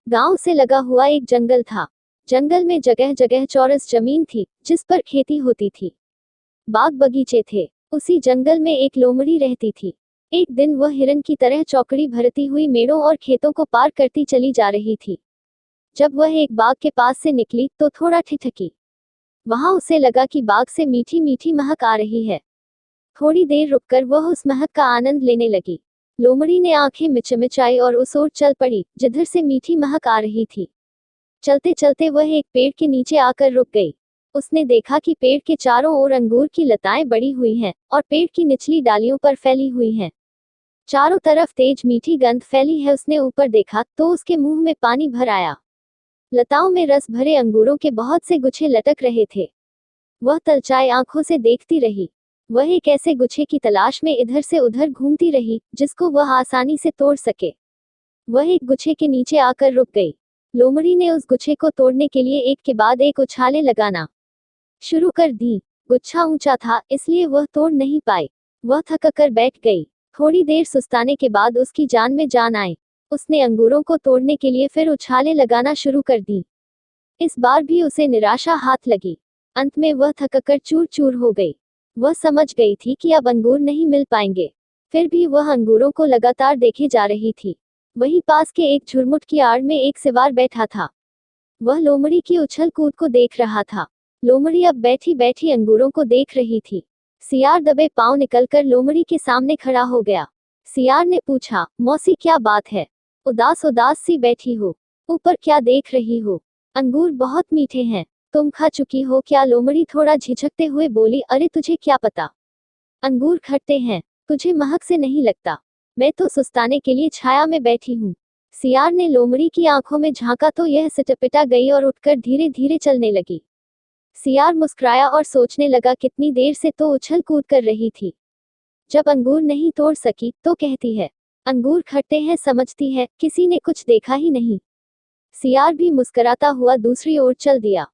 गांव से लगा हुआ एक जंगल था। जंगल में जगह जगह चौरस जमीन थी जिस पर खेती होती थी। बाग बगीचे थे। उसी जंगल में एक लोमड़ी रहती थी। एक दिन वह हिरन की तरह चौकड़ी भरती हुई मेड़ों और खेतों को पार करती चली जा रही थी। जब वह एक बाग के पास से निकली तो थोड़ा ठिठकी। वहां उसे लगा कि बाग से मीठी मीठी महक आ रही है। थोड़ी देर रुककर वह उस महक का आनंद लेने लगी। लोमड़ी ने आंखें मिचमिचाई और उस ओर चल पड़ी जिधर से मीठी महक आ रही थी। चलते चलते वह एक पेड़ के नीचे आकर रुक गई। उसने देखा कि पेड़ के चारों ओर अंगूर की लताएं बड़ी हुई हैं और पेड़ की निचली डालियों पर फैली हुई हैं। चारों तरफ तेज मीठी गंध फैली है। उसने ऊपर देखा तो उसके मुंह में पानी भर आया। लताओं में रस भरे अंगूरों के बहुत से गुच्छे लटक रहे थे। वह तलचाए आंखों से देखती रही। वह एक ऐसे गुच्छे की तलाश में इधर से उधर घूमती रही जिसको वह आसानी से तोड़ सके। वह एक गुच्छे के नीचे आकर रुक गई। लोमड़ी ने उस गुच्छे को तोड़ने के लिए एक के बाद एक उछाले लगाना शुरू कर दी। गुच्छा ऊंचा था इसलिए वह तोड़ नहीं पाई। वह थककर बैठ गई। थोड़ी देर सुस्ताने के बाद उसकी जान में जान आई। उसने अंगूरों को तोड़ने के लिए फिर उछाले लगाना शुरू कर दी। इस बार भी उसे निराशा हाथ लगी। अंत में वह थककर चूर चूर हो गई। वह समझ गई थी कि अब अंगूर नहीं मिल पाएंगे। फिर भी वह अंगूरों को लगातार देखे जा रही थी। वहीं पास के एक झुरमुट की आड़ में एक सिवार बैठा था। वह लोमड़ी की उछल कूद को देख रहा था। लोमड़ी अब बैठी बैठी अंगूरों को देख रही थी। सियार दबे पांव निकलकर लोमड़ी के सामने खड़ा हो गया। सियार ने पूछा, मौसी क्या बात है? उदास उदास सी बैठी हो। ऊपर क्या देख रही हो? अंगूर बहुत मीठे हैं। तुम खा चुकी हो क्या? लोमड़ी थोड़ा झिझकते हुए बोली, अरे तुझे क्या पता, अंगूर खट्टे हैं। तुझे महक से नहीं लगता। मैं तो सुस्ताने के लिए छाया में बैठी हूँ। सियार ने लोमड़ी की आंखों में झांका तो यह सिटपिटा गई और उठकर धीरे धीरे चलने लगी। सियार मुस्कुराया और सोचने लगा, कितनी देर से तो उछल कूद कर रही थी। जब अंगूर नहीं तोड़ सकी तो कहती है अंगूर खट्टे हैं, समझती है किसी ने कुछ देखा ही नहीं। सियार भी मुस्कुराता हुआ दूसरी ओर चल दिया।